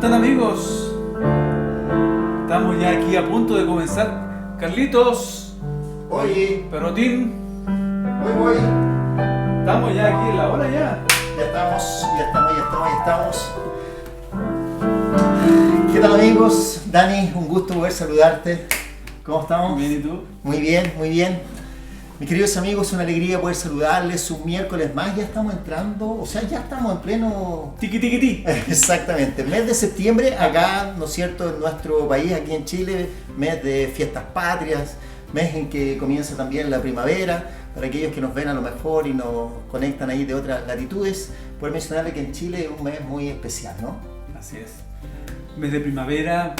están, amigos? Estamos ya aquí a punto de comenzar. Carlitos. Oye. Perrotín. Voy. Estamos ya aquí en la hora ya. Ya estamos. ¿Qué tal, amigos? Dani, un gusto poder saludarte. ¿Cómo estamos? Bien, ¿y tú? Muy bien. Mis queridos amigos, una alegría poder saludarles un miércoles más. Ya estamos entrando, ya estamos en pleno... Tiqui. Exactamente, mes de septiembre, acá, ¿no es cierto?, en nuestro país, aquí en Chile, mes de fiestas patrias, mes en que comienza también la primavera. Para aquellos que nos ven a lo mejor y nos conectan ahí de otras latitudes, poder mencionarles que en Chile es un mes muy especial, ¿no? Así es. Mes de primavera.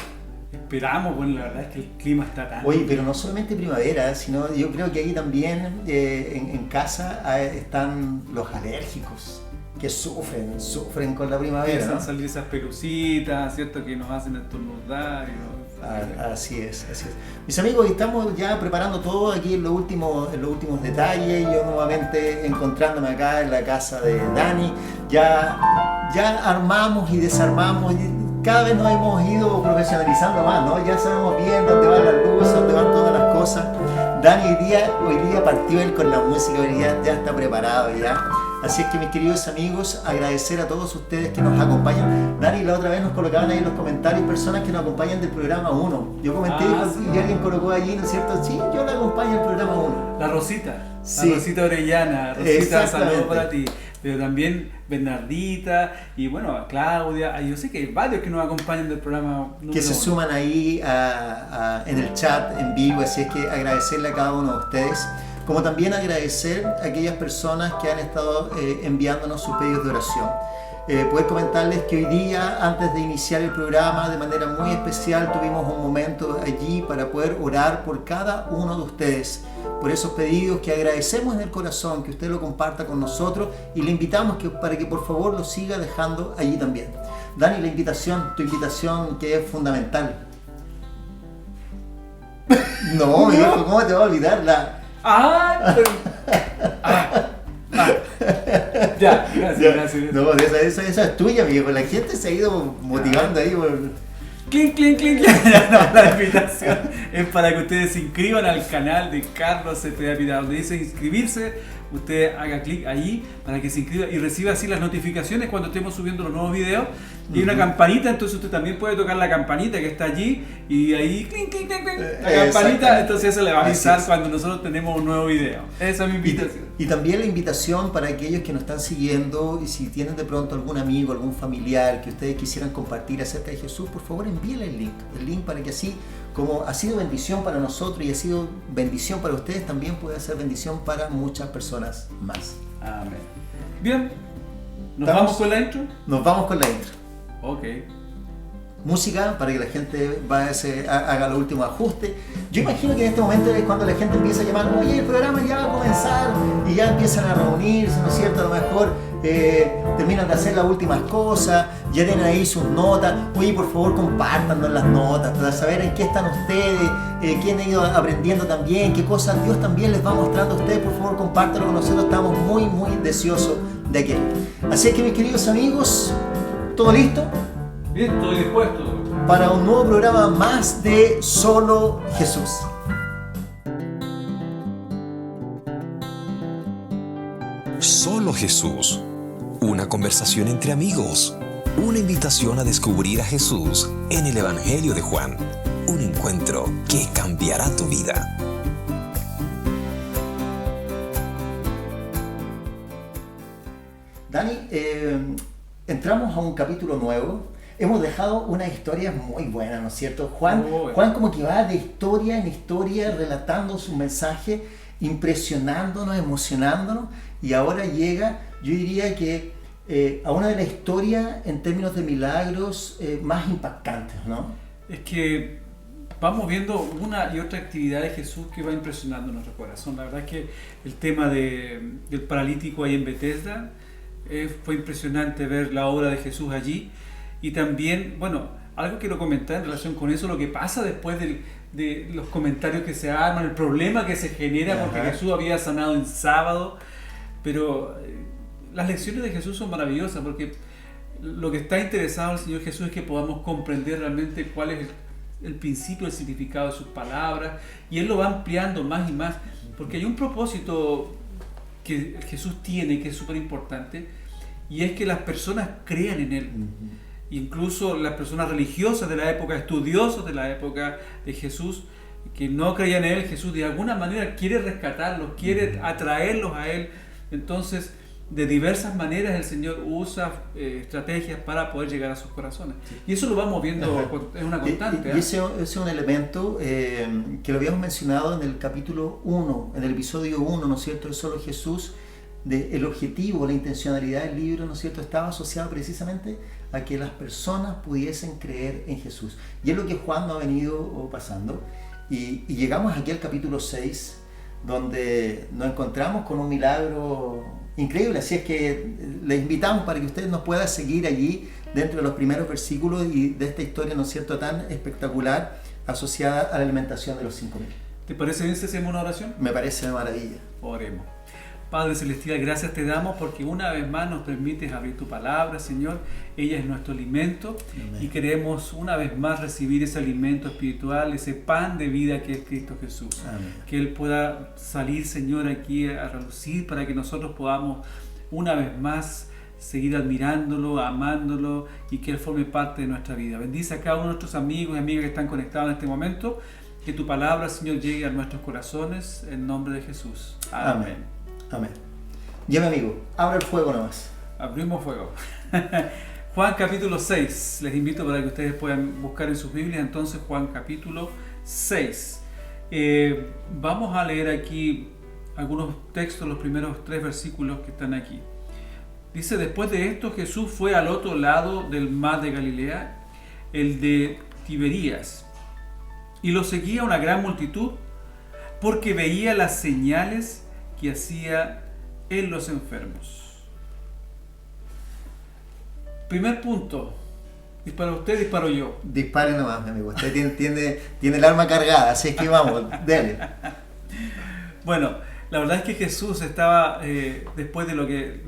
Esperamos, bueno, la verdad es que el clima está tan... Oye, pero no solamente primavera, sino yo creo que ahí también en casa están los alérgicos que sufren con la primavera, Empiezan ¿no? a salir esas pelucitas, ¿cierto? Que nos hacen estornudar. Así es. Mis amigos, estamos ya preparando todo aquí en los últimos detalles. Yo nuevamente encontrándome acá en la casa de Dani, ya armamos y desarmamos. Cada vez nos hemos ido profesionalizando más, ¿no? Ya sabemos bien dónde van las luces, dónde van todas las cosas. Dani hoy día partió él con la música, hoy día ya está preparado ya. Así es que, mis queridos amigos, agradecer a todos ustedes que nos acompañan. Dani, la otra vez nos colocaban ahí en los comentarios personas que nos acompañan del programa 1. Yo comenté y alguien colocó allí, ¿no es cierto? Sí, yo la acompaño del programa 1. La Rosita. Sí. La Rosita Orellana. Rosita, saludos para ti. Pero también Bernardita y bueno, a Claudia. Yo sé que hay varios que nos acompañan del programa que se suman ahí en el chat en vivo, así es que agradecerle a cada uno de ustedes, como también agradecer a aquellas personas que han estado enviándonos sus pedidos de oración. Poder comentarles que hoy día, antes de iniciar el programa, de manera muy especial, tuvimos un momento allí para poder orar por cada uno de ustedes, por esos pedidos que agradecemos en el corazón, que usted lo comparta con nosotros y le invitamos para que por favor lo siga dejando allí también. Dani, tu invitación que es fundamental. No, mi hijo, ¿cómo te va a olvidar Ya, gracias. No, esa es tuya, amigo. La gente se ha ido motivando ahí por... Clink. No, la invitación es para que ustedes se inscriban al canal de Carlos Cepeda Vidal. Donde dice inscribirse, usted haga clic ahí para que se inscriba y reciba así las notificaciones cuando estemos subiendo los nuevos videos. Y hay una campanita, entonces usted también puede tocar la campanita que está allí y ahí clink, la campanita, entonces eso le va a avisar cuando nosotros tenemos un nuevo video. Esa es mi invitación. Y también la invitación para aquellos que nos están siguiendo y si tienen de pronto algún amigo, algún familiar que ustedes quisieran compartir acerca de Jesús, por favor envíenle el link para que así como ha sido bendición para nosotros y ha sido bendición para ustedes, también puede ser bendición para muchas personas más. Amén. Bien, ¿nos vamos con la intro? Nos vamos con la intro. Ok. Música para que la gente haga los últimos ajustes. Yo imagino que en este momento es cuando la gente empieza a llamar, oye, el programa ya va a comenzar, y ya empiezan a reunirse, ¿no es cierto? A lo mejor terminan de hacer las últimas cosas, ya tienen ahí sus notas. Oye, por favor, compártanos las notas para saber en qué están ustedes, qué han ido aprendiendo también, qué cosas Dios también les va mostrando a ustedes. Por favor, compártanlo con nosotros, estamos muy deseosos de aquello. Así que, mis queridos amigos, ¿todo listo? Bien, estoy dispuesto. Para un nuevo programa más de Solo Jesús. Solo Jesús. Una conversación entre amigos. Una invitación a descubrir a Jesús en el Evangelio de Juan. Un encuentro que cambiará tu vida. Dani, entramos a un capítulo nuevo. Hemos dejado una historia muy buena, ¿no es cierto? Juan como que va de historia en historia relatando su mensaje, impresionándonos, emocionándonos, y ahora llega, yo diría que a una de las historias en términos de milagros más impactantes, ¿no? Es que vamos viendo una y otra actividad de Jesús que va impresionando nuestro corazón. La verdad es que el tema del paralítico ahí en Bethesda fue impresionante ver la obra de Jesús allí. Y también, bueno, algo quiero comentar en relación con eso, lo que pasa después de los comentarios que se arman, el problema que se genera porque Jesús había sanado en sábado. Pero las lecciones de Jesús son maravillosas porque lo que está interesado el Señor Jesús es que podamos comprender realmente cuál es el principio, el significado de sus palabras, y Él lo va ampliando más y más, porque hay un propósito que Jesús tiene que es súper importante, y es que las personas crean en Él. Incluso las personas religiosas de la época, estudiosos de la época de Jesús, que no creían en Él, Jesús de alguna manera quiere rescatarlos, quiere atraerlos a Él. Entonces, de diversas maneras el Señor usa estrategias para poder llegar a sus corazones. Y eso lo vamos viendo, es una constante. Y ese es un elemento que lo habíamos mencionado en el capítulo 1, en el episodio 1, ¿no es cierto? El solo Jesús, el objetivo, la intencionalidad del libro, ¿no es cierto?, estaba asociado precisamente a que las personas pudiesen creer en Jesús. Y es lo que Juan nos ha venido pasando. Y llegamos aquí al capítulo 6, donde nos encontramos con un milagro increíble. Así es que les invitamos para que ustedes nos puedan seguir allí dentro de los primeros versículos y de esta historia, ¿no es cierto?, tan espectacular asociada a la alimentación de los 5,000. ¿Te parece bien si hacemos una oración? Me parece una maravilla. Oremos. Padre Celestial, gracias te damos porque una vez más nos permites abrir tu palabra, Señor. Ella es nuestro alimento. Amén. Y queremos una vez más recibir ese alimento espiritual, ese pan de vida que es Cristo Jesús. Amén. Que Él pueda salir, Señor, aquí a relucir para que nosotros podamos una vez más seguir admirándolo, amándolo y que Él forme parte de nuestra vida. Bendice a cada uno de nuestros amigos y amigas que están conectados en este momento. Que tu palabra, Señor, llegue a nuestros corazones en nombre de Jesús. Amén. Amén. Ya, mi amigo, abra el fuego nomás. Abrimos fuego. Juan capítulo 6. Les invito para que ustedes puedan buscar en sus Biblias entonces Juan capítulo 6. Vamos a leer aquí algunos textos, los primeros 3 versículos que están aquí. Dice: después de esto Jesús fue al otro lado del mar de Galilea, el de Tiberías, y lo seguía una gran multitud porque veía las señales que hacía en los enfermos. Primer punto. ¿Dispara usted, disparo yo? Dispare nomás, mi amigo. Usted tiene el arma cargada, así que vamos, dale. Bueno, la verdad es que Jesús estaba, después de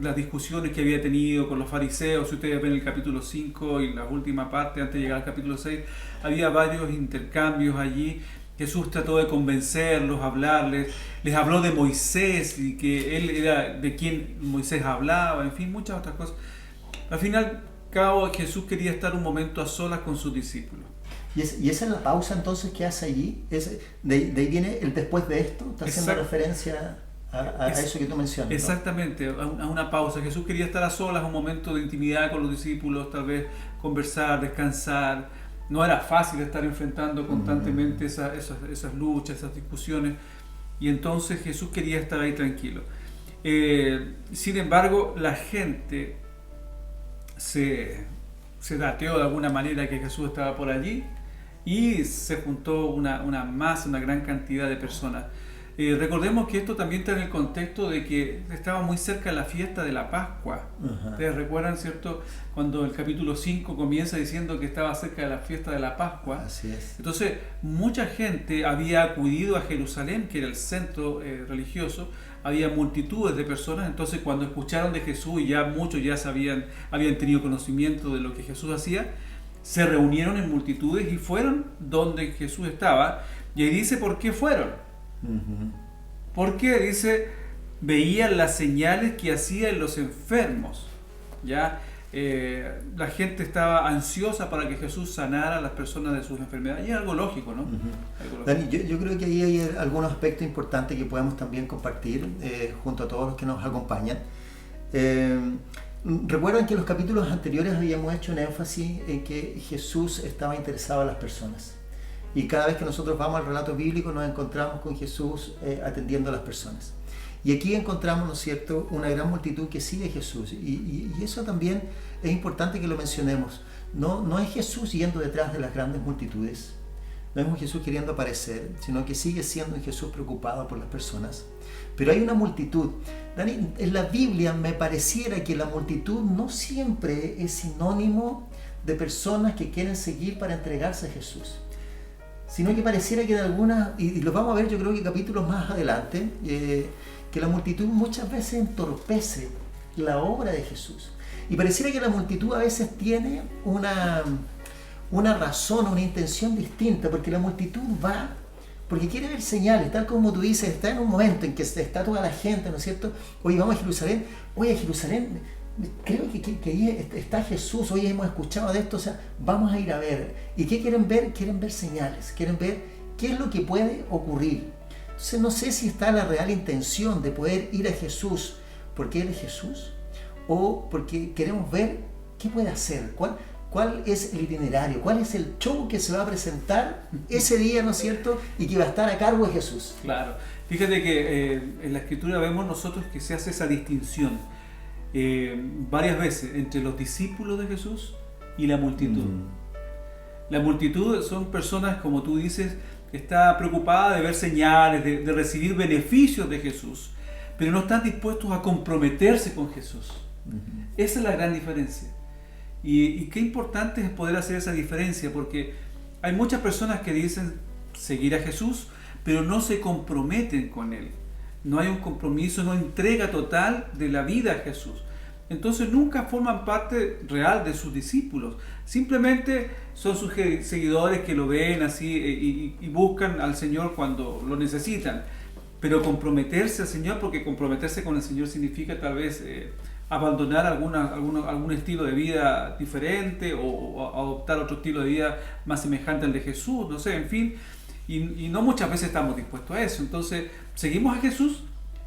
las discusiones que había tenido con los fariseos, si ustedes ven el capítulo 5 y la última parte, antes de llegar al capítulo 6, había varios intercambios allí. Jesús trató de convencerlos, hablarles, les habló de Moisés y que él era de quien Moisés hablaba, en fin, muchas otras cosas. Al final, Jesús quería estar un momento a solas con sus discípulos. ¿Y esa es la pausa entonces que hace allí? De ahí viene el después de esto, está haciendo referencia a eso que tú mencionas, ¿no? Exactamente, a una pausa. Jesús quería estar a solas, un momento de intimidad con los discípulos, tal vez conversar, descansar. No era fácil estar enfrentando constantemente esas luchas, esas discusiones, y entonces Jesús quería estar ahí tranquilo. Sin embargo, la gente se dateó de alguna manera que Jesús estaba por allí y se juntó una gran cantidad de personas. Recordemos que esto también está en el contexto de que estaba muy cerca de la fiesta de la Pascua. Ustedes recuerdan, ¿cierto?, cuando el capítulo 5 comienza diciendo que estaba cerca de la fiesta de la Pascua. Así es. Entonces, mucha gente había acudido a Jerusalén, que era el centro religioso. Había multitudes de personas. Entonces, cuando escucharon de Jesús y ya muchos ya habían tenido conocimiento de lo que Jesús hacía, se reunieron en multitudes y fueron donde Jesús estaba. Y ahí dice por qué fueron. Porque dice, veían las señales que hacía en los enfermos. Ya la gente estaba ansiosa para que Jesús sanara a las personas de sus enfermedades. Y es algo lógico, ¿no? Algo lógico. Dani, yo creo que ahí hay algunos aspectos importantes que podemos también compartir junto a todos los que nos acompañan. Recuerdan que en los capítulos anteriores habíamos hecho un énfasis en que Jesús estaba interesado en las personas. Y cada vez que nosotros vamos al relato bíblico nos encontramos con Jesús atendiendo a las personas. Y aquí encontramos, ¿no es cierto?, una gran multitud que sigue a Jesús. Y eso también es importante que lo mencionemos. No es Jesús yendo detrás de las grandes multitudes. No es un Jesús queriendo aparecer, sino que sigue siendo un Jesús preocupado por las personas. Pero hay una multitud. Dani, en la Biblia me pareciera que la multitud no siempre es sinónimo de personas que quieren seguir para entregarse a Jesús, sino que pareciera que de algunas, y lo vamos a ver yo creo que capítulos más adelante, que la multitud muchas veces entorpece la obra de Jesús. Y pareciera que la multitud a veces tiene una razón, una intención distinta, porque la multitud va porque quiere ver señales, tal como tú dices, está en un momento en que está toda la gente, ¿no es cierto? Oye, vamos a Jerusalén, oye, Jerusalén, creo que ahí está Jesús, hoy hemos escuchado de esto, o sea, vamos a ir a ver. ¿Y qué quieren ver? Quieren ver señales, quieren ver qué es lo que puede ocurrir. Entonces no sé si está la real intención de poder ir a Jesús porque Él es Jesús, o porque queremos ver qué puede hacer, cuál es el itinerario, cuál es el show que se va a presentar ese día, ¿no es cierto? Y que va a estar a cargo de Jesús. Claro, fíjate que en la Escritura vemos nosotros que se hace esa distinción varias veces entre los discípulos de Jesús y la multitud. La multitud son personas, como tú dices, que está preocupada de ver señales, de recibir beneficios de Jesús, pero no están dispuestos a comprometerse con Jesús. Esa es la gran diferencia. Y qué importante es poder hacer esa diferencia, porque hay muchas personas que dicen seguir a Jesús, pero no se comprometen con Él. No hay un compromiso, no entrega total de la vida a Jesús. Entonces nunca forman parte real de sus discípulos. Simplemente son sus seguidores que lo ven así y buscan al Señor cuando lo necesitan. Pero comprometerse al Señor, porque comprometerse con el Señor significa tal vez abandonar algún estilo de vida diferente o adoptar otro estilo de vida más semejante al de Jesús, no sé, en fin. Y no muchas veces estamos dispuestos a eso. Entonces seguimos a Jesús,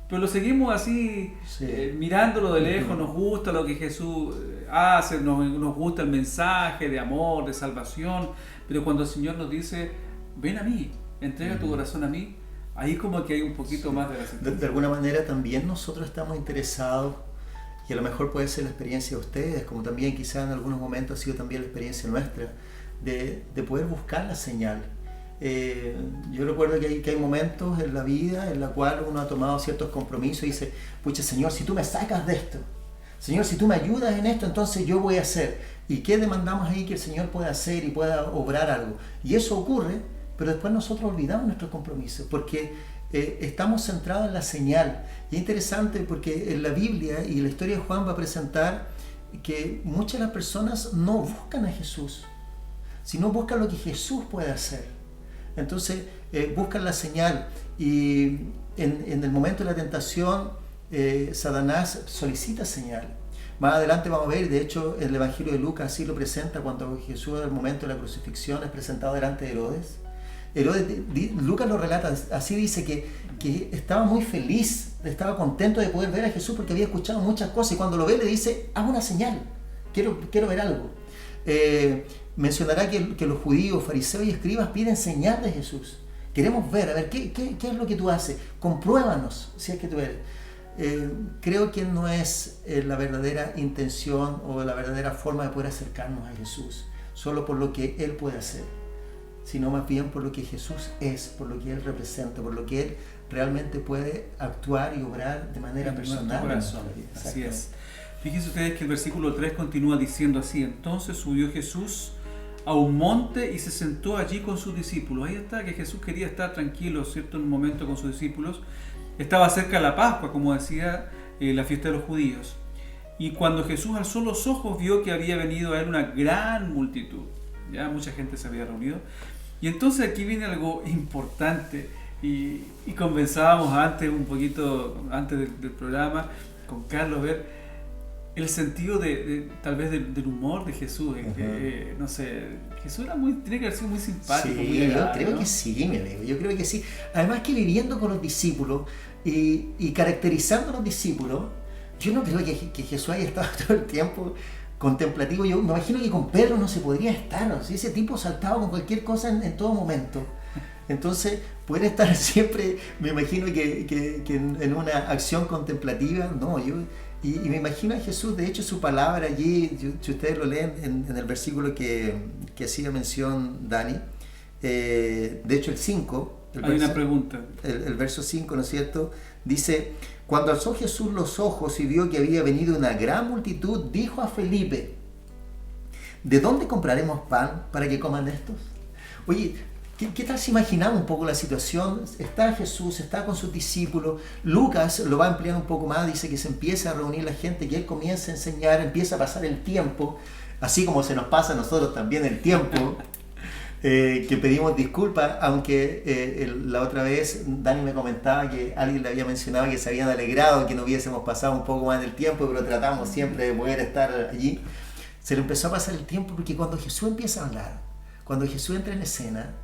pero lo seguimos así, sí, mirándolo de lejos. Nos gusta lo que Jesús hace, nos gusta el mensaje de amor, de salvación, pero cuando el Señor nos dice, ven a mí, entrega tu corazón a mí, ahí como que hay un poquito más de la sentencia. De alguna manera también nosotros estamos interesados, y a lo mejor puede ser la experiencia de ustedes, como también quizás en algunos momentos ha sido también la experiencia nuestra, de poder buscar la señal. Yo recuerdo que hay momentos en la vida en la cual uno ha tomado ciertos compromisos y dice, pucha Señor, si tú me sacas de esto, Señor, si tú me ayudas en esto, entonces yo voy a hacer. ¿Y qué demandamos ahí que el Señor pueda hacer y pueda obrar algo? Y eso ocurre, pero después nosotros olvidamos nuestros compromisos, porque estamos centrados en la señal. Y es interesante porque en la Biblia y la historia de Juan va a presentar que muchas de las personas no buscan a Jesús, sino buscan lo que Jesús puede hacer. Entonces buscan la señal, y en el momento de la tentación Satanás solicita señal. Más adelante vamos a ver, de hecho el Evangelio de Lucas así lo presenta, cuando Jesús en el momento de la crucifixión es presentado delante de Herodes. Lucas lo relata, así dice que estaba muy feliz, estaba contento de poder ver a Jesús porque había escuchado muchas cosas, y cuando lo ve le dice, haz una señal, quiero ver algo. Mencionará que los judíos, fariseos y escribas piden señal de Jesús. Queremos ver, a ver, ¿qué es lo que tú haces? Compruébanos si es que tú eres. Creo que no es la verdadera intención o la verdadera forma de poder acercarnos a Jesús, solo por lo que Él puede hacer, sino más bien por lo que Jesús es, por lo que Él representa, por lo que Él realmente puede actuar y obrar de manera personal. Así es. Fíjense ustedes que el versículo 3 continúa diciendo así: entonces subió Jesús a un monte y se sentó allí con sus discípulos. Ahí está, que Jesús quería estar tranquilo, ¿cierto?, en un momento con sus discípulos. Estaba cerca de la Pascua, como decía, la fiesta de los judíos. Y cuando Jesús alzó los ojos, vio que había venido a él una gran multitud. Ya mucha gente se había reunido. Y entonces aquí viene algo importante. Y conversábamos un poquito antes del programa con Carlos, ver el sentido tal vez del humor de Jesús. No sé, Jesús tiene que haber sido muy simpático. Sí, muy agradable, yo creo, ¿no?, que sí, mi amigo, yo creo que sí. Además que viviendo con los discípulos y caracterizando a los discípulos, yo no creo que Jesús haya estado todo el tiempo contemplativo. Yo me imagino que con Pedro no se podría estar, ¿no? Ese tipo saltaba con cualquier cosa en todo momento. Entonces, poder estar siempre, me imagino que en una acción contemplativa, no, y me imagino a Jesús, de hecho su palabra allí, si ustedes lo leen en el versículo que hacía mención Dani, de hecho el 5, una pregunta. El verso 5, ¿no es cierto? Dice, cuando alzó Jesús los ojos y vio que había venido una gran multitud, dijo a Felipe, ¿de dónde compraremos pan para que coman estos? Oye, ¿Qué tal si imaginamos un poco la situación? Está Jesús, está con sus discípulos. Lucas lo va a ampliar un poco más, dice que se empieza a reunir la gente, que él comienza a enseñar, empieza a pasar el tiempo, así como se nos pasa a nosotros también el tiempo, que pedimos disculpas, aunque la otra vez Dani me comentaba que alguien le había mencionado que se habían alegrado que no hubiésemos pasado un poco más del tiempo, pero tratamos siempre de poder estar allí. Se le empezó a pasar el tiempo porque cuando Jesús empieza a hablar, cuando Jesús entra en escena,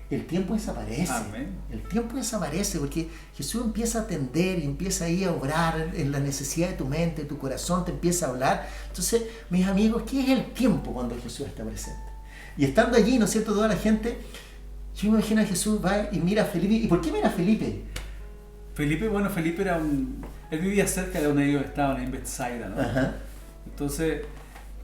el tiempo desaparece. Amén. El tiempo desaparece porque Jesús empieza a atender y empieza ahí a obrar en la necesidad de tu mente, tu corazón, te empieza a hablar. Entonces, mis amigos, ¿qué es el tiempo cuando Jesús está presente? Y estando allí, ¿no es cierto?, toda la gente, yo me imagino a Jesús va y mira a Felipe. ¿Y por qué mira a Felipe? Felipe era él vivía cerca de donde ellos estaban, en Bethsaida, ¿no? Ajá. Entonces,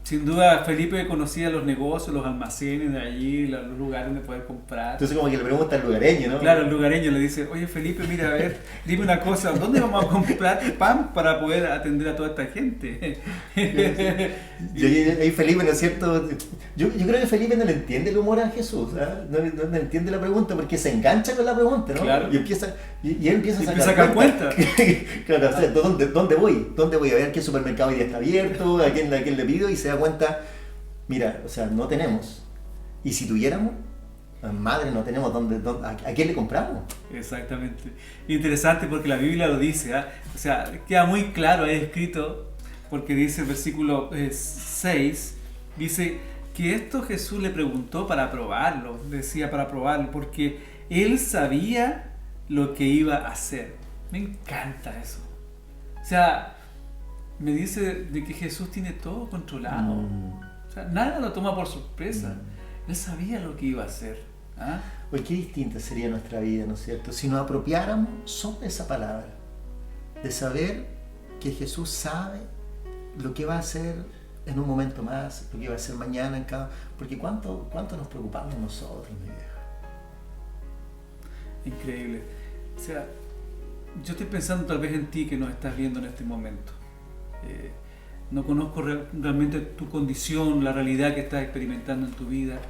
sin duda, Felipe conocía los negocios, los almacenes de allí, los lugares donde poder comprar. Entonces como que le pregunta al lugareño, ¿no? Claro, el lugareño le dice, oye Felipe, mira, a ver, dime una cosa, ¿dónde vamos a comprar pan para poder atender a toda esta gente? Y ahí Felipe, ¿no es cierto? Yo creo que Felipe no le entiende el humor a Jesús, ¿eh? No entiende la pregunta porque se engancha con la pregunta, ¿no? Claro. Y él empieza a sacar cuenta. Claro, o sea, ¿dónde voy? ¿Dónde voy? A ver qué supermercado hoy día está abierto, a quién le pido, y se da cuenta, mira, o sea, no tenemos. Y si tuviéramos, madre, no tenemos ¿a quién le compramos? Exactamente. Interesante porque la Biblia lo dice, ¿eh? O sea, queda muy claro ahí escrito, porque dice el versículo 6, dice que esto Jesús le preguntó para probarlo, decía para probarlo, porque él sabía lo que iba a hacer. Me encanta eso. O sea, me dice de que Jesús tiene todo controlado. O sea, nada lo toma por sorpresa. Él sabía lo que iba a hacer. ¿Ah? Pues qué distinta sería nuestra vida, ¿no es cierto? Si nos apropiáramos sobre esa palabra, de saber que Jesús sabe lo que va a hacer en un momento más, lo que va a hacer mañana en cada... Porque ¿cuánto nos preocupamos nosotros, mi viejo? Increíble. O sea, yo estoy pensando tal vez en ti que nos estás viendo en este momento. No conozco realmente tu condición, la realidad que estás experimentando en tu vida,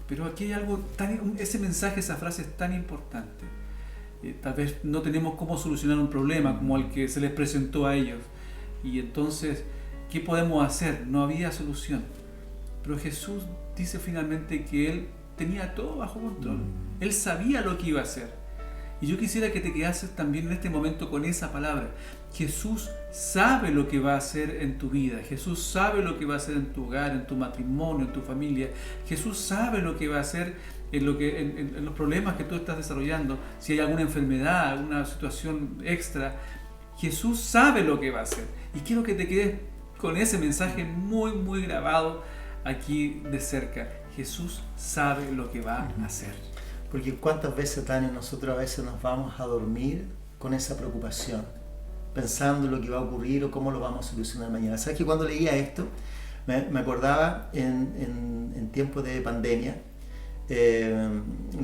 pero aquí hay algo ese mensaje, esa frase es tan importante. Tal vez no tenemos cómo solucionar un problema como el que se les presentó a ellos, y entonces, ¿qué podemos hacer? No había solución, pero Jesús dice finalmente que Él tenía todo bajo control. Él sabía lo que iba a hacer. Y yo quisiera que te quedases también en este momento con esa palabra. Jesús sabe lo que va a hacer en tu vida. Jesús sabe lo que va a hacer en tu hogar, en tu matrimonio, en tu familia. Jesús sabe lo que va a hacer en los problemas que tú estás desarrollando. Si hay alguna enfermedad, alguna situación extra, Jesús sabe lo que va a hacer. Y quiero que te quedes con ese mensaje muy, muy grabado aquí de cerca. Jesús sabe lo que va a hacer. Porque cuántas veces, Dani, nosotros a veces nos vamos a dormir con esa preocupación, pensando lo que va a ocurrir o cómo lo vamos a solucionar mañana. ¿Sabes que cuando leía esto, me acordaba en tiempos de pandemia?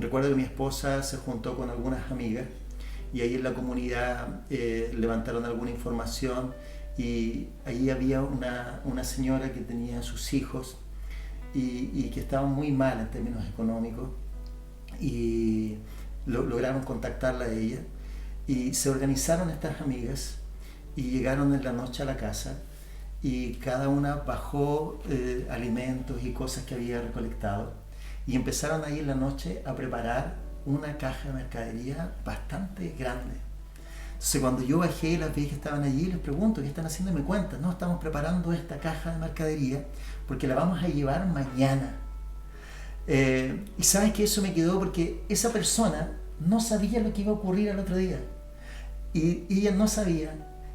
Recuerdo que mi esposa se juntó con algunas amigas y ahí en la comunidad levantaron alguna información, y ahí había una señora que tenía sus hijos y que estaban muy mal en términos económicos, y lograron contactarla a ella, y se organizaron estas amigas y llegaron en la noche a la casa, y cada una bajó alimentos y cosas que había recolectado, y empezaron ahí en la noche a preparar una caja de mercadería bastante grande. Entonces cuando yo bajé y las vi que estaban allí, les pregunto, ¿qué están haciendo? Y me cuentan, no, estamos preparando esta caja de mercadería porque la vamos a llevar mañana. Y sabes que eso me quedó porque esa persona no sabía lo que iba a ocurrir al otro día, y ella no sabía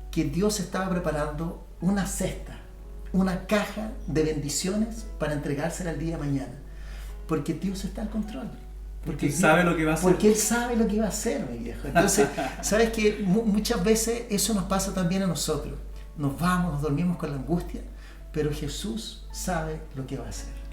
que Dios estaba preparando una cesta, una caja de bendiciones para entregársela el día de mañana, porque Dios está al control, porque Él sabe lo que va a hacer, porque Él sabe lo que va a hacer, mi viejo. Entonces sabes que muchas veces eso nos pasa también a nosotros, nos dormimos con la angustia, pero Jesús sabe lo que va a hacer.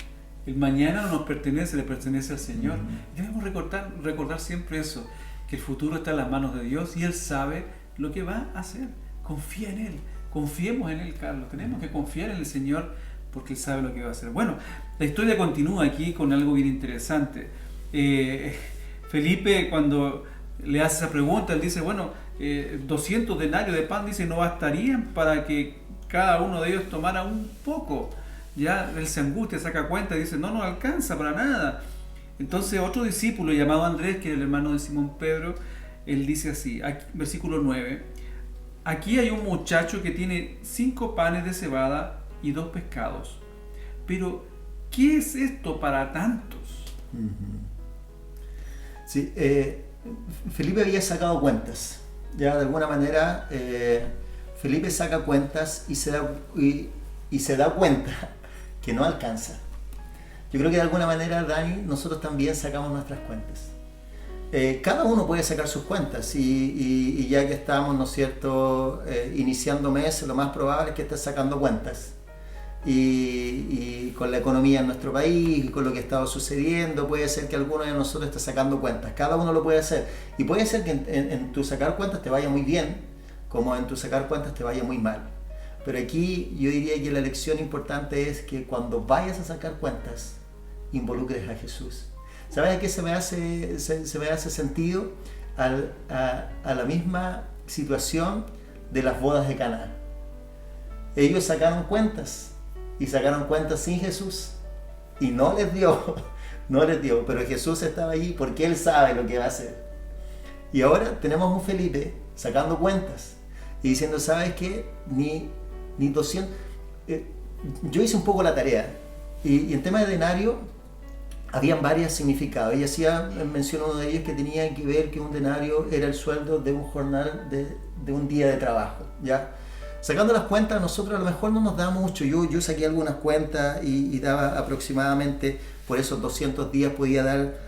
El mañana no nos pertenece, le pertenece al Señor. Debemos recordar siempre eso, que el futuro está en las manos de Dios y Él sabe lo que va a hacer. Confía en Él, confiemos en Él, Carlos. Tenemos que confiar en el Señor porque Él sabe lo que va a hacer. Bueno, la historia continúa aquí con algo bien interesante. Felipe, cuando le hace esa pregunta, él dice, bueno, 200 denarios de pan, dice, no bastarían para que cada uno de ellos tomara un poco. Ya él se angustia, saca cuenta y dice, no alcanza para nada. Entonces otro discípulo llamado Andrés, que es el hermano de Simón Pedro, él dice así, aquí, versículo 9, aquí hay un muchacho que tiene 5 panes de cebada y 2 pescados. Pero, ¿qué es esto para tantos? Sí, Felipe había sacado cuentas. Ya de alguna manera, Felipe saca cuentas y se da cuenta que no alcanza. Yo creo que de alguna manera, Dani, nosotros también sacamos nuestras cuentas. Cada uno puede sacar sus cuentas y ya que estamos, ¿no es cierto?, iniciando mes, lo más probable es que estés sacando cuentas. Y con la economía en nuestro país y con lo que está sucediendo, puede ser que alguno de nosotros esté sacando cuentas. Cada uno lo puede hacer. Y puede ser que en tu sacar cuentas te vaya muy bien, como en tu sacar cuentas te vaya muy mal. Pero aquí yo diría que la lección importante es que cuando vayas a sacar cuentas, involucres a Jesús. ¿Sabes a qué se me hace sentido? A la misma situación de las bodas de Caná. Ellos sacaron cuentas y sacaron cuentas sin Jesús y no les dio, pero Jesús estaba allí porque Él sabe lo que va a hacer. Y ahora tenemos un Felipe sacando cuentas y diciendo, ¿sabes qué? Ni 200... yo hice un poco la tarea y en tema de denario habían varios significados. Ella hacía mención a uno de ellos que tenía que ver que un denario era el sueldo de un jornal de un día de trabajo, ¿ya? Sacando las cuentas, nosotros a lo mejor no nos da mucho. Yo saqué algunas cuentas y daba aproximadamente, por esos 200 días podía dar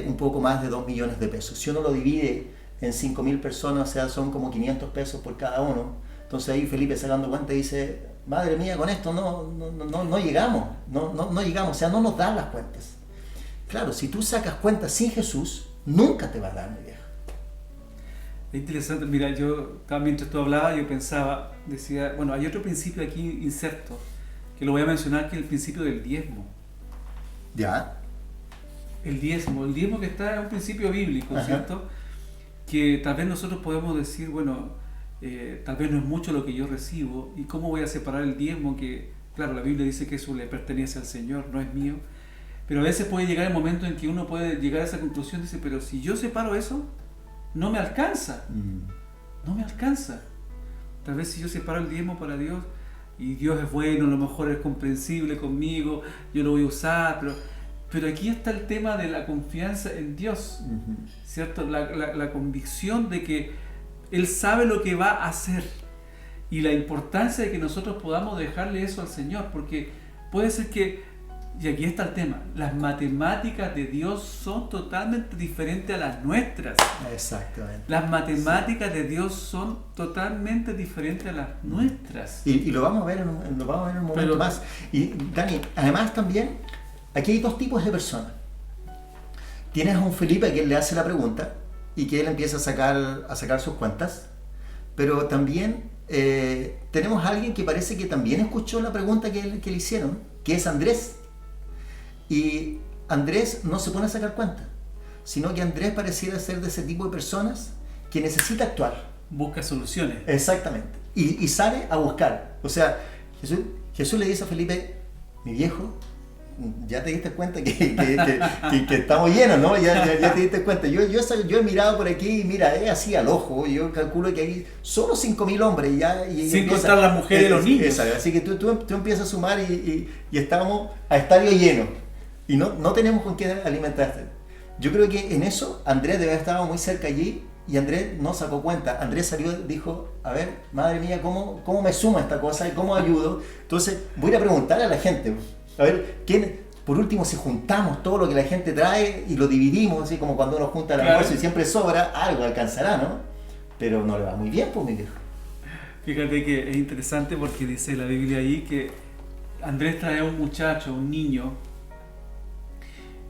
un poco más de 2 millones de pesos. Si uno lo divide en 5.000 personas, o sea, son como 500 pesos por cada uno. Entonces ahí Felipe sacando cuenta dice, madre mía, con esto no llegamos, no llegamos, o sea, no nos dan las cuentas. Claro, si tú sacas cuentas sin Jesús, nunca te va a dar, mi vieja. Es interesante, mira, yo mientras tú hablabas, yo pensaba, decía, bueno, hay otro principio aquí inserto, que lo voy a mencionar, que es el principio del diezmo. ¿Ya? El diezmo que está es un principio bíblico, Ajá. ¿cierto? Que tal vez nosotros podemos decir, bueno, tal vez no es mucho lo que yo recibo, y cómo voy a separar el diezmo, que claro, la Biblia dice que eso le pertenece al Señor, no es mío, pero a veces puede llegar el momento en que uno puede llegar a esa conclusión, dice, pero si yo separo eso, no me alcanza, no me alcanza. Tal vez si yo separo el diezmo para Dios, y Dios es bueno, a lo mejor es comprensible conmigo, yo lo voy a usar, pero aquí está el tema de la confianza en Dios, ¿cierto? La convicción de que Él sabe lo que va a hacer y la importancia de que nosotros podamos dejarle eso al Señor, porque puede ser que, y aquí está el tema, las matemáticas de Dios son totalmente diferentes a las nuestras. Exactamente. Las matemáticas de Dios son totalmente diferentes a las nuestras. Y lo vamos a ver en un momento más. Y Dani, además también, aquí hay dos tipos de personas. Tienes a un Felipe que él le hace la pregunta y que él empieza a sacar sus cuentas, pero también tenemos a alguien que parece que también escuchó la pregunta que le hicieron, que es Andrés. Y Andrés no se pone a sacar cuentas, sino que Andrés pareciera ser de ese tipo de personas que necesita actuar. Busca soluciones. Exactamente. Y sale a buscar. O sea, Jesús le dice a Felipe, mi viejo, ya te diste cuenta que estamos llenos, ¿no? Ya te diste cuenta. Yo he mirado por aquí y mira, es así al ojo. Yo calculo que hay solo 5.000 hombres. Sin contar las mujeres y los niños. Así que tú empiezas a sumar y estamos a estadio lleno. Y no tenemos con qué alimentarte. Yo creo que en eso Andrés debe haber estado muy cerca allí y Andrés no sacó cuenta. Andrés salió y dijo, a ver, madre mía, ¿cómo me suma esta cosa y cómo ayudo? Entonces voy a preguntarle a la gente, a ver, por último, si juntamos todo lo que la gente trae y lo dividimos, así como cuando uno junta el almuerzo y siempre sobra, algo alcanzará, ¿no? Pero no le va muy bien, pues, mi viejo. Fíjate que es interesante porque dice la Biblia ahí que Andrés trae a un muchacho, un niño,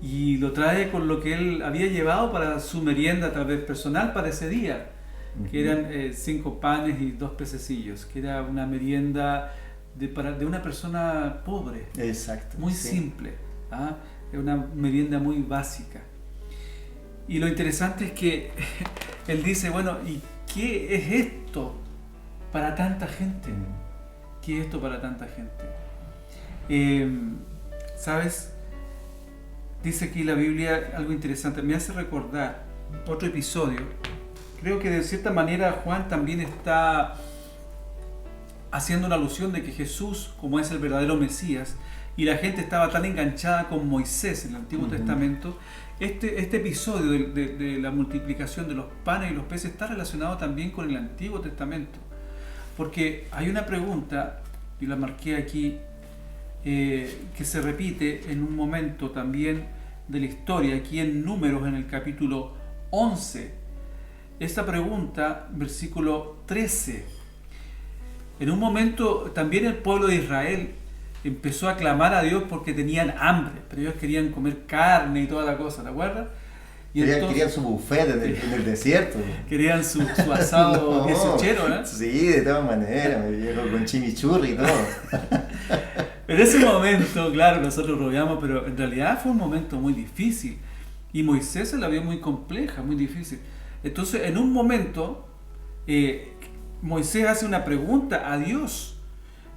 y lo trae con lo que él había llevado para su merienda, tal vez personal, para ese día, que eran 5 panes y 2 pececillos, que era una merienda de una persona pobre. Exacto. Muy simple, es una merienda muy básica. Y lo interesante es que él dice, bueno, ¿y qué es esto para tanta gente? ¿Qué es esto para tanta gente? ¿Sabes? Dice aquí la Biblia algo interesante, me hace recordar otro episodio. Creo que de cierta manera Juan también está haciendo una alusión de que Jesús, como es el verdadero Mesías, y la gente estaba tan enganchada con Moisés en el Antiguo Testamento, este episodio de la multiplicación de los panes y los peces está relacionado también con el Antiguo Testamento. Porque hay una pregunta, y la marqué aquí, que se repite en un momento también de la historia, aquí en Números, en el capítulo 11. Esta pregunta, versículo 13. En un momento también el pueblo de Israel empezó a clamar a Dios porque tenían hambre, pero ellos querían comer carne y toda la cosa, ¿te acuerdas? Y querían su buffet en el desierto. Querían su asado dieciochero, ¿eh? Sí, de todas maneras, me viejo con chimichurri y todo. En ese momento, claro, nosotros rodeamos, pero en realidad fue un momento muy difícil. Y Moisés se la vio muy compleja, muy difícil. Entonces, en un momento, Moisés hace una pregunta a Dios.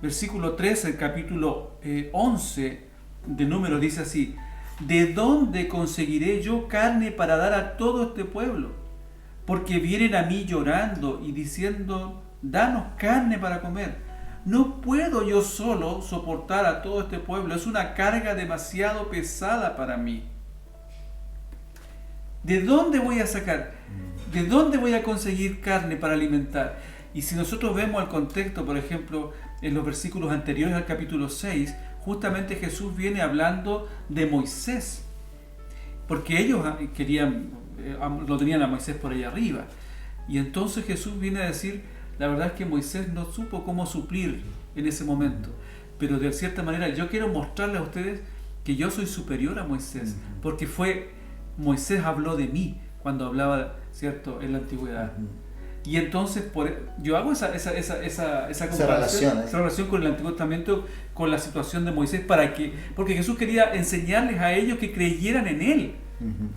Versículo 13, el capítulo 11 de Números dice así: ¿de dónde conseguiré yo carne para dar a todo este pueblo? Porque vienen a mí llorando y diciendo, danos carne para comer. No puedo yo solo soportar a todo este pueblo, es una carga demasiado pesada para mí. ¿De dónde voy a sacar? ¿De dónde voy a conseguir carne para alimentar? Y si nosotros vemos el contexto, por ejemplo, en los versículos anteriores al capítulo 6, justamente Jesús viene hablando de Moisés, porque ellos querían, lo tenían a Moisés por ahí arriba, y entonces Jesús viene a decir, la verdad es que Moisés no supo cómo suplir en ese momento, pero de cierta manera yo quiero mostrarles a ustedes que yo soy superior a Moisés, porque Moisés habló de mí cuando hablaba, ¿cierto?, en la antigüedad. Y entonces yo hago esa relación con el Antiguo Testamento, con la situación de Moisés, porque Jesús quería enseñarles a ellos que creyeran en Él,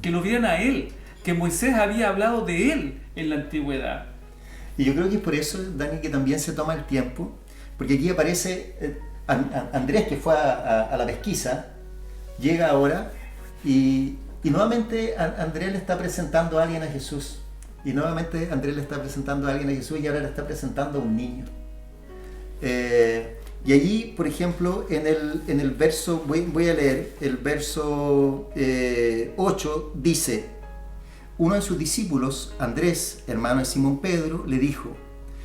que lo vieran a Él, que Moisés había hablado de Él en la antigüedad. Y yo creo que es por eso, Dani, que también se toma el tiempo, porque aquí aparece Andrés, que fue a la pesquisa, llega ahora y nuevamente Andrés le está presentando a alguien a Jesús. Y nuevamente Andrés le está presentando a alguien a Jesús y ahora le está presentando a un niño. Y allí, por ejemplo, en el verso, voy a leer, el verso 8 dice: uno de sus discípulos, Andrés, hermano de Simón Pedro, le dijo,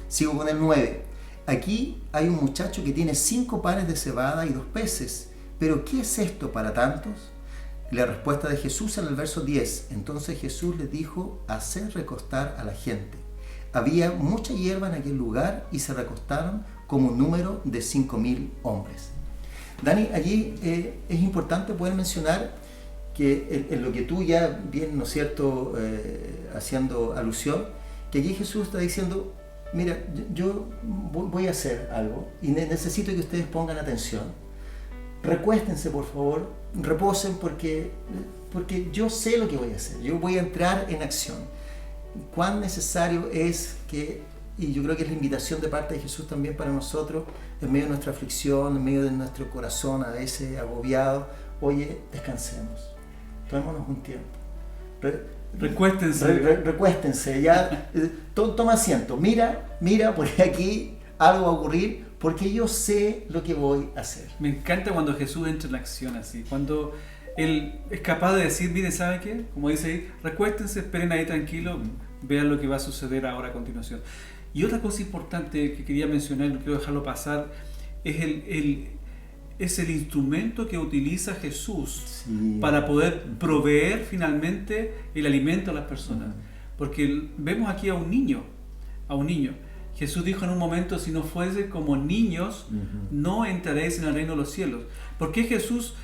sigo con el 9, aquí hay un muchacho que tiene 5 panes de cebada y 2 peces, pero ¿qué es esto para tantos? La respuesta de Jesús en el verso 10, entonces Jesús les dijo, hacer recostar a la gente. Había mucha hierba en aquel lugar y se recostaron como un número de 5.000 hombres. Dani, allí es importante poder mencionar que en lo que tú ya bien, ¿no es cierto?, haciendo alusión, que aquí Jesús está diciendo, mira, yo voy a hacer algo y necesito que ustedes pongan atención. Recuéstense, por favor, reposen porque yo sé lo que voy a hacer, yo voy a entrar en acción. Cuán necesario es que, y yo creo que es la invitación de parte de Jesús también para nosotros, en medio de nuestra aflicción, en medio de nuestro corazón a veces agobiado, oye, descansemos, tomémonos un tiempo. Recuéstense, ya, toma asiento, mira, porque aquí algo va a ocurrir, porque yo sé lo que voy a hacer. Me encanta cuando Jesús entra en acción así, cuando Él es capaz de decir, miren, ¿saben qué? Como dice ahí, recuéstense, esperen ahí tranquilo, vean lo que va a suceder ahora a continuación. Y otra cosa importante que quería mencionar, no quiero dejarlo pasar, es el instrumento que utiliza Jesús para poder proveer finalmente el alimento a las personas. Porque vemos aquí a un niño. Jesús dijo en un momento, si no fuese como niños, no entraréis en el reino de los cielos. ¿Por qué Jesús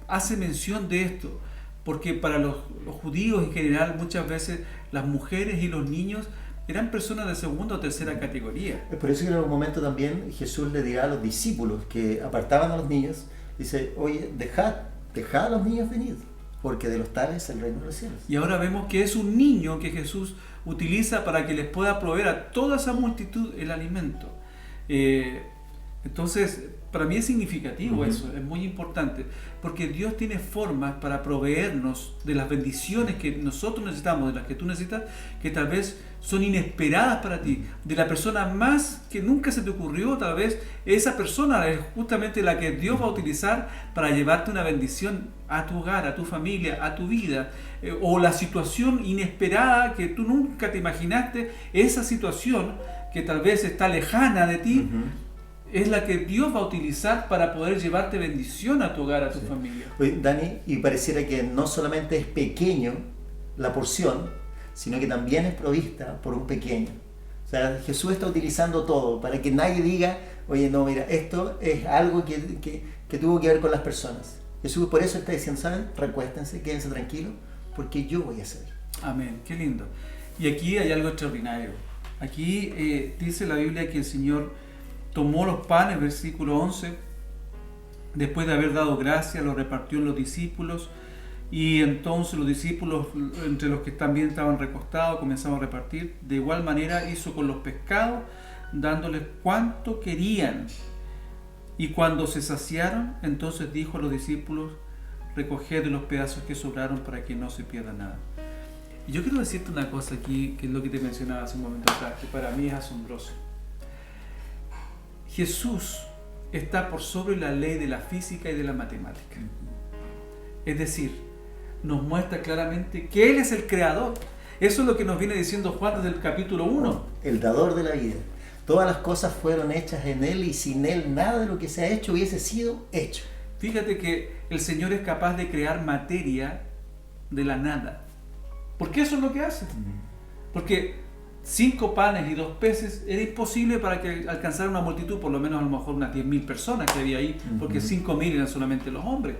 hace mención de esto? Porque para los judíos en general, muchas veces las mujeres y los niños eran personas de segunda o tercera categoría. Es por eso que en algún momento también Jesús le dirá a los discípulos que apartaban a los niños, dice, oye, dejad a los niños venir, porque de los tales es el reino de los cielos. Y ahora vemos que es un niño que Jesús utiliza para que les pueda proveer a toda esa multitud el alimento. Entonces, para mí es significativo eso, es muy importante, porque Dios tiene formas para proveernos de las bendiciones que nosotros necesitamos, de las que tú necesitas, que tal vez son inesperadas para ti. De la persona más que nunca se te ocurrió, tal vez esa persona es justamente la que Dios va a utilizar para llevarte una bendición a tu hogar, a tu familia, a tu vida. O la situación inesperada que tú nunca te imaginaste, esa situación que tal vez está lejana de ti, es la que Dios va a utilizar para poder llevarte bendición a tu hogar, a tu familia. Oye, Dani, y pareciera que no solamente es pequeño la porción, sino que también es provista por un pequeño. O sea, Jesús está utilizando todo para que nadie diga, oye, no, mira, esto es algo que tuvo que ver con las personas. Jesús por eso está diciendo, ¿saben? Recuéstense, quédense tranquilos, porque yo voy a hacer. Amén, qué lindo. Y aquí hay algo extraordinario. Aquí dice la Biblia que el Señor tomó los panes, versículo 11, después de haber dado gracias, los repartió en los discípulos, y entonces los discípulos, entre los que también estaban recostados, comenzaron a repartir. De igual manera hizo con los pescados, dándoles cuanto querían. Y cuando se saciaron, entonces dijo a los discípulos, recoged de los pedazos que sobraron para que no se pierda nada. Y yo quiero decirte una cosa aquí, que es lo que te mencionaba hace un momento atrás, que para mí es asombroso. Jesús está por sobre la ley de la física y de la matemática. Es decir, nos muestra claramente que Él es el creador. Eso es lo que nos viene diciendo Juan desde el capítulo 1. El dador de la vida. Todas las cosas fueron hechas en Él y sin Él nada de lo que se ha hecho hubiese sido hecho. Fíjate que el Señor es capaz de crear materia de la nada. ¿Por qué eso es lo que hace? Porque 5 panes y 2 peces era imposible para que alcanzara una multitud, por lo menos a lo mejor unas 10.000 personas que había ahí, porque 5.000 eran solamente los hombres.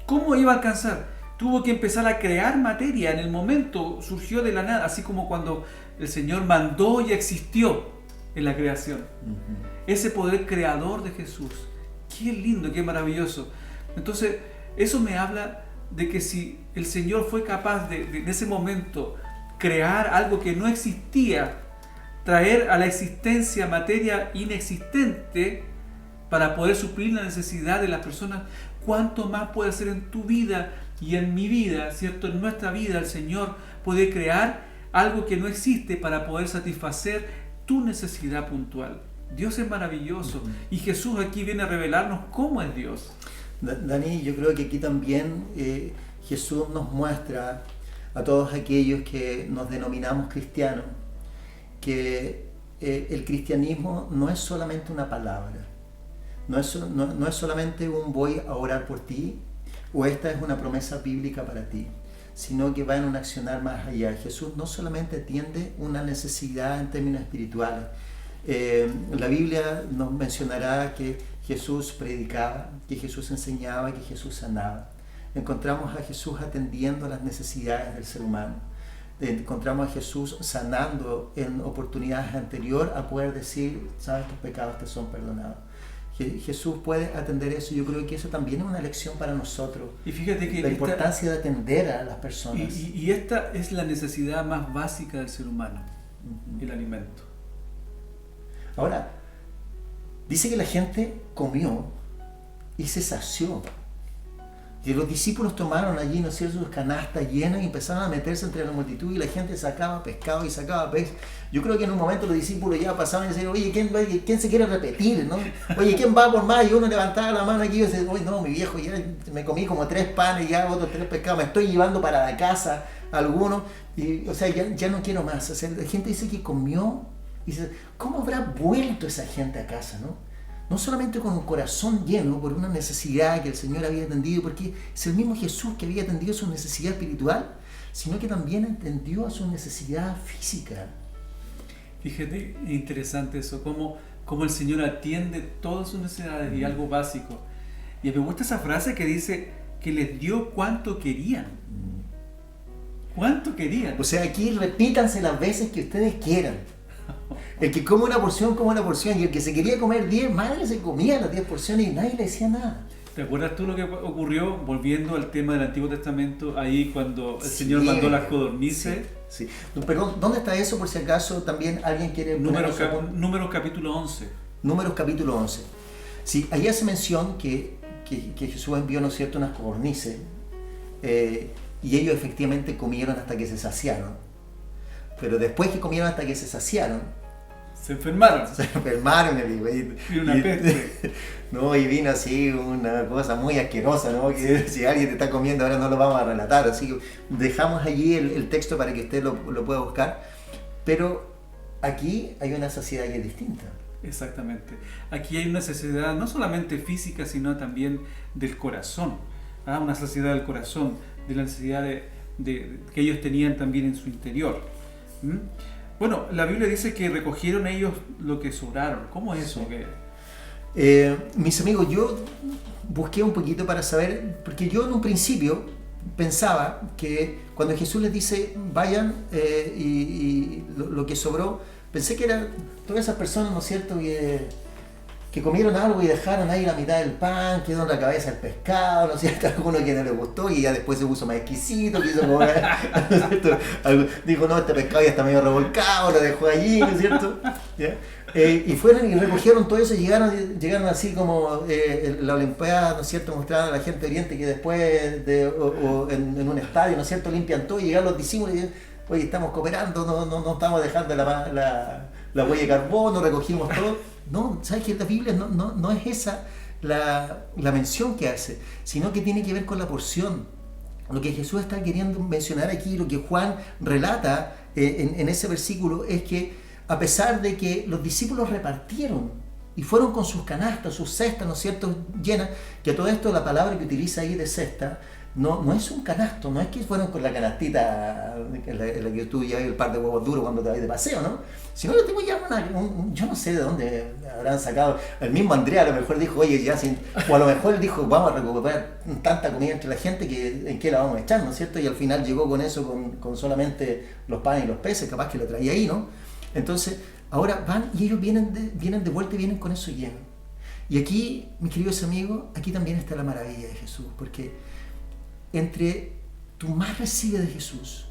¿Cómo iba a alcanzar? Tuvo que empezar a crear materia. En el momento surgió de la nada, así como cuando el Señor mandó y existió en la creación. Ese poder creador de Jesús. Qué lindo, qué maravilloso. Entonces, eso me habla de que si el Señor fue capaz de en ese momento crear algo que no existía, traer a la existencia materia inexistente para poder suplir la necesidad de las personas, ¿cuánto más puede hacer en tu vida y en mi vida, ¿cierto? En nuestra vida el Señor puede crear algo que no existe para poder satisfacer tu necesidad puntual. Dios es maravilloso y Jesús aquí viene a revelarnos cómo es Dios. Dani, yo creo que aquí también Jesús nos muestra a todos aquellos que nos denominamos cristianos, que el cristianismo no es solamente una palabra, no es solamente un voy a orar por ti, o esta es una promesa bíblica para ti, sino que va en un accionar más allá. Jesús no solamente atiende una necesidad en términos espirituales. La Biblia nos mencionará que Jesús predicaba, que Jesús enseñaba, que Jesús sanaba. Encontramos a Jesús atendiendo a las necesidades del ser humano. Encontramos a Jesús sanando en oportunidades anteriores a poder decir, sabes, tus pecados te son perdonados. Jesús puede atender eso. Yo creo que eso también es una lección para nosotros. Y fíjate que la importancia de atender a las personas. Y esta es la necesidad más básica del ser humano, el alimento. Ahora, dice que la gente comió y se sació. Y los discípulos tomaron allí, ¿no es cierto?, sus canastas llenas y empezaron a meterse entre la multitud y la gente sacaba pescado y sacaba pez. Yo creo que en un momento los discípulos ya pasaban y decían, oye, ¿quién se quiere repetir? ¿No? Oye, ¿quién va por más? Y uno levantaba la mano aquí y decía, oye, no, mi viejo, ya me comí como 3 panes, ya otros 3 pescados, me estoy llevando para la casa algunos, y, o sea, ya no quiero más. O sea, la gente dice que comió y dice, ¿cómo habrá vuelto esa gente a casa, no? No solamente con un corazón lleno por una necesidad que el Señor había atendido, porque es el mismo Jesús que había atendido su necesidad espiritual, sino que también atendió a su necesidad física. Fíjate, interesante eso, cómo el Señor atiende todas sus necesidades y algo básico. Y me gusta esa frase que dice que les dio cuanto querían. ¿Cuánto querían? O sea, aquí repítanse las veces que ustedes quieran. El que come una porción, y el que se quería comer 10, madre, se comía las 10 porciones y nadie le decía nada. ¿Te acuerdas tú lo que ocurrió, volviendo al tema del Antiguo Testamento, ahí cuando el Sí, Señor mandó las codornices? Sí. Perdón, ¿dónde está eso por si acaso también alguien quiere Números, poner eso? Números capítulo 11. Números capítulo 11. Sí, ahí hace mención que Jesús envió, ¿no es cierto?, unas codornices y ellos efectivamente comieron hasta que se saciaron. Pero después que comieron hasta que se saciaron, Se enfermaron. se enfermaron, Y una peste. No, y vino así una cosa muy asquerosa, ¿no? Que si alguien te está comiendo ahora no lo vamos a relatar, así que dejamos allí el texto para que usted lo pueda buscar, pero aquí hay una saciedad que es distinta. Exactamente. Aquí hay una saciedad no solamente física, sino también del corazón. Una saciedad del corazón, de la necesidad de que ellos tenían también en su interior. ¿Mm? Bueno, la Biblia dice que recogieron ellos lo que sobraron. ¿Cómo es eso? Mis amigos, yo busqué un poquito para saber, porque yo en un principio pensaba que cuando Jesús les dice vayan y lo que sobró, pensé que eran todas esas personas, ¿no es cierto?, que comieron algo y dejaron ahí la mitad del pan, quedó en la cabeza el pescado, ¿no es cierto?, alguno que no le gustó y ya después se puso más exquisito, quiso comer, ¿no es cierto? Dijo, no, este pescado ya está medio revolcado, lo dejó allí, ¿no es cierto? ¿Ya? Y fueron y recogieron todo eso y llegaron así como la Olimpiada, ¿no es cierto?, mostraban a la gente de Oriente que después en un estadio, ¿no es cierto?, limpian todo y llegan los discípulos y dicen, oye, estamos cooperando, no estamos dejando la huella de carbono, recogimos todo. No, ¿sabes qué? La Biblia no es esa la mención que hace, sino que tiene que ver con la porción. Lo que Jesús está queriendo mencionar aquí, lo que Juan relata en ese versículo, es que a pesar de que los discípulos repartieron y fueron con sus canastas, sus cestas, ¿no es cierto?, llenas, que todo esto, la palabra que utiliza ahí de cesta, no es un canasto, no es que fueron con la canastita en la que tú llevas el par de huevos duros cuando te vas de paseo, ¿no? Sino que tengo ya yo no sé de dónde habrán sacado. El mismo Andrea a lo mejor dijo, oye, o a lo mejor él dijo, vamos a recuperar tanta comida entre la gente que en qué la vamos a echar, ¿no es cierto? Y al final llegó con eso, con solamente los panes y los peces, capaz que lo traía ahí, ¿no? Entonces, ahora van y ellos vienen de vuelta y vienen con eso lleno. Y aquí, mis queridos amigos, aquí también está la maravilla de Jesús, porque entre tú más recibes de Jesús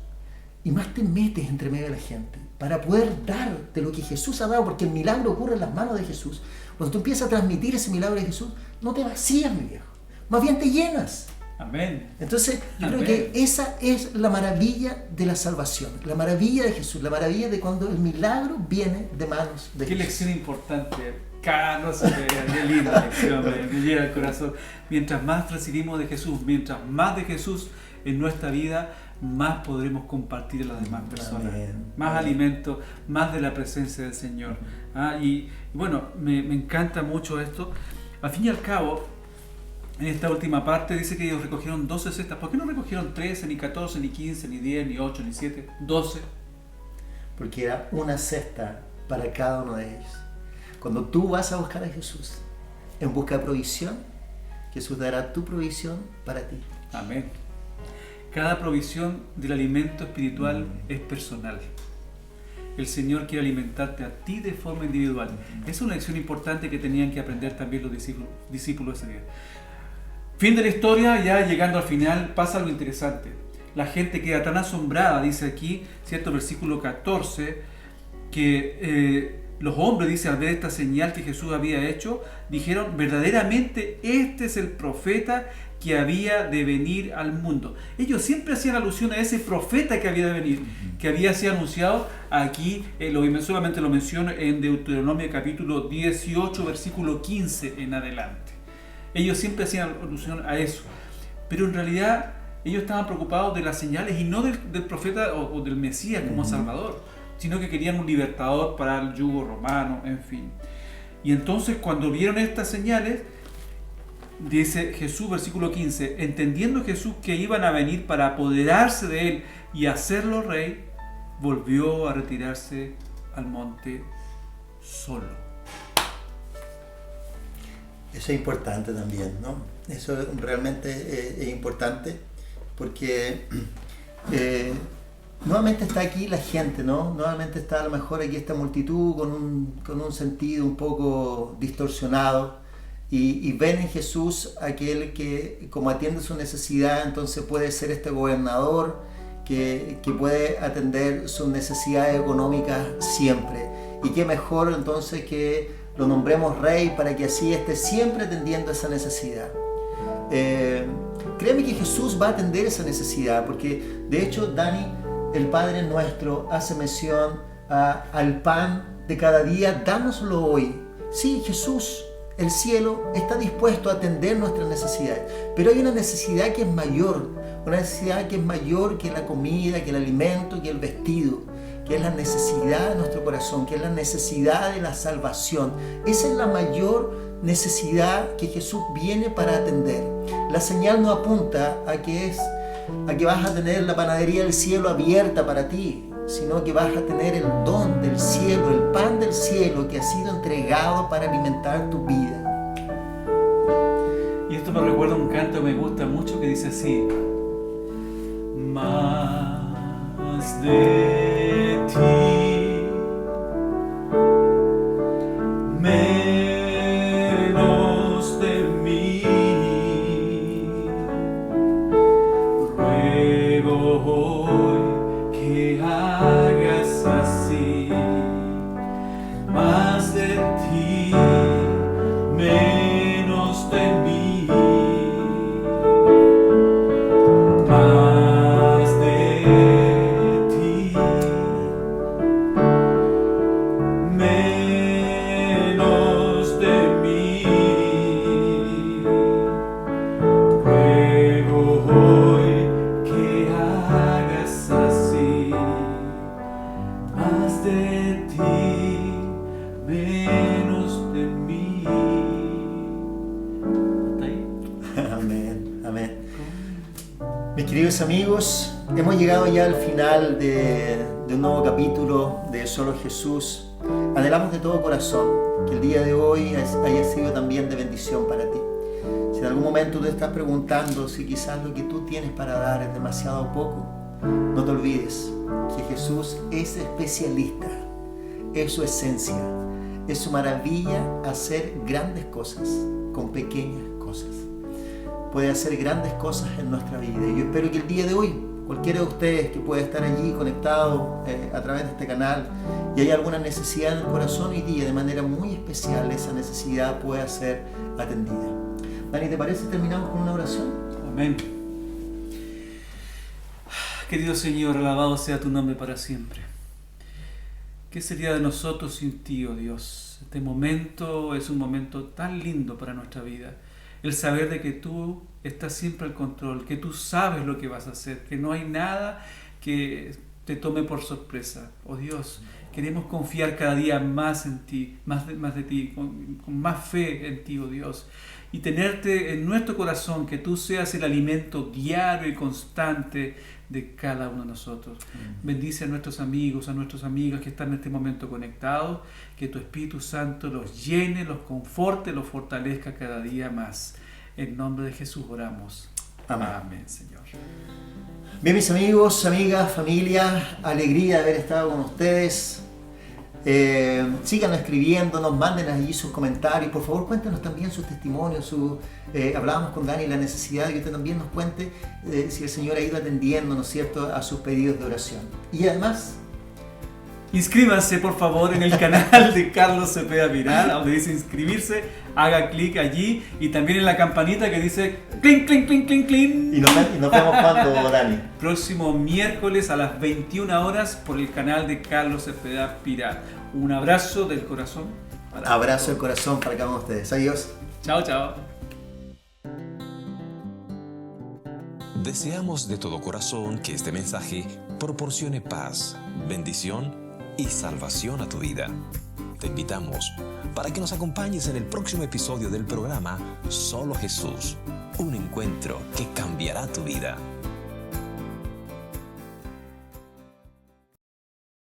y más te metes entre medio de la gente para poder dar de lo que Jesús ha dado, porque el milagro ocurre en las manos de Jesús. Cuando tú empiezas a transmitir ese milagro de Jesús, no te vacías, mi viejo, más bien te llenas. Amén. Entonces, yo Amén. creo que esa es la maravilla de la salvación, la maravilla de Jesús, la maravilla de cuando el milagro viene de manos de Qué Jesús. lección importante. Carlos, qué linda lección, me llega al corazón. Mientras más recibimos de Jesús, mientras más de Jesús en nuestra vida, más podremos compartir a las demás personas. Amén. Más Amén. alimento, más de la presencia del Señor. Y bueno, me encanta mucho esto. Al fin y al cabo, en esta última parte dice que ellos recogieron 12 cestas. ¿Por qué no recogieron 13, ni 14, ni 15, ni 10, ni 8, ni 7? 12. Porque era una cesta para cada uno de ellos. Cuando tú vas a buscar a Jesús en busca de provisión, Jesús dará tu provisión para ti. Amén. Cada provisión del alimento espiritual es personal. El Señor quiere alimentarte a ti de forma individual. Es una lección importante que tenían que aprender también los discípulos ese día. Fin de la historia, ya llegando al final, pasa algo interesante. La gente queda tan asombrada, dice aquí, cierto versículo 14, que los hombres, dice, al ver esta señal que Jesús había hecho, dijeron, verdaderamente este es el profeta que había de venir al mundo. Ellos siempre hacían alusión a ese profeta que había de venir, que había sido anunciado aquí, solamente lo menciono en Deuteronomio capítulo 18, versículo 15 en adelante. Ellos siempre hacían alusión a eso, pero en realidad ellos estaban preocupados de las señales y no del profeta o del Mesías como Salvador, sino que querían un libertador para el yugo romano, en fin. Y entonces cuando vieron estas señales, dice Jesús, versículo 15, entendiendo Jesús que iban a venir para apoderarse de él y hacerlo rey, volvió a retirarse al monte solo. Eso es importante también, ¿no? Eso realmente es importante porque nuevamente está aquí la gente, ¿no? Nuevamente está a lo mejor aquí esta multitud con un sentido un poco distorsionado y ven en Jesús aquel que, como atiende su necesidad, entonces puede ser este gobernador que puede atender sus necesidades económicas siempre. Y qué mejor entonces que lo nombremos rey para que así esté siempre atendiendo esa necesidad. Créeme que Jesús va a atender esa necesidad, porque de hecho Dani, el Padre nuestro, hace mención al pan de cada día, dánoslo hoy. Sí, Jesús, el cielo, está dispuesto a atender nuestras necesidades, pero hay una necesidad que es mayor, una necesidad que es mayor que la comida, que el alimento, que el vestido, que es la necesidad de nuestro corazón, que es la necesidad de la salvación. Esa es la mayor necesidad que Jesús viene para atender. La señal no apunta a que vas a tener la panadería del cielo abierta para ti, sino que vas a tener el don del cielo, el pan del cielo que ha sido entregado para alimentar tu vida. Y esto me recuerda un canto que me gusta mucho que dice así: más de ti, menos de mí, ruego hoy que hagas así. Más de ti, menos de mí, más de ti, menos de mí, ruego hoy que hagas así. Más de ti, menos de mí. ¿Hasta ahí? Amén, amén. Mis queridos amigos, hemos llegado ya al final de un nuevo capítulo de Solo Jesús. Anhelamos de todo corazón que el día de hoy haya sido también de bendición para ti. Si en algún momento te estás preguntando si quizás lo que tú tienes para dar es demasiado poco, no te olvides que Jesús es especialista, es su esencia, es su maravilla hacer grandes cosas con pequeñas cosas. Puede hacer grandes cosas en nuestra vida. Y yo espero que el día de hoy, cualquiera de ustedes que pueda estar allí conectado a través de este canal y hay alguna necesidad en el corazón hoy día, de manera muy especial, esa necesidad pueda ser atendida. Dani, ¿te parece si terminamos con una oración? Amén. Querido Señor, alabado sea tu nombre para siempre. ¿Qué sería de nosotros sin ti, oh Dios? Este momento es un momento tan lindo para nuestra vida. El saber de que tú estás siempre al control, que tú sabes lo que vas a hacer, que no hay nada que te tome por sorpresa. Oh Dios, queremos confiar cada día más en ti, más de ti, con más fe en ti, oh Dios. Y tenerte en nuestro corazón, que tú seas el alimento diario y constante de cada uno de nosotros. Bendice a nuestros amigos, a nuestras amigas que están en este momento conectados, que tu Espíritu Santo los llene, los conforte, los fortalezca cada día más. En nombre de Jesús oramos. Amén. Amén, Señor. Bien, mis amigos, amigas, familia, alegría de haber estado con ustedes. Sigan escribiéndonos, manden allí sus comentarios, por favor cuéntenos también sus testimonios. Hablábamos con Dani la necesidad de que usted también nos cuente si el Señor ha ido atendiendo, ¿no es cierto?, a sus pedidos de oración. Y además, inscríbanse por favor en el canal de Carlos Cepeda Piral, donde dice inscribirse, haga clic allí y también en la campanita que dice clink, clink, clink, clink, clink. y nos vemos cuando, Dani. Próximo miércoles a las 21 horas por el canal de Carlos Cepeda Piral. Un abrazo del corazón. Abrazo del corazón para cada uno de ustedes. Adiós. Chao, chao. Deseamos de todo corazón que este mensaje proporcione paz, bendición y salvación a tu vida. Te invitamos para que nos acompañes en el próximo episodio del programa Solo Jesús, un encuentro que cambiará tu vida.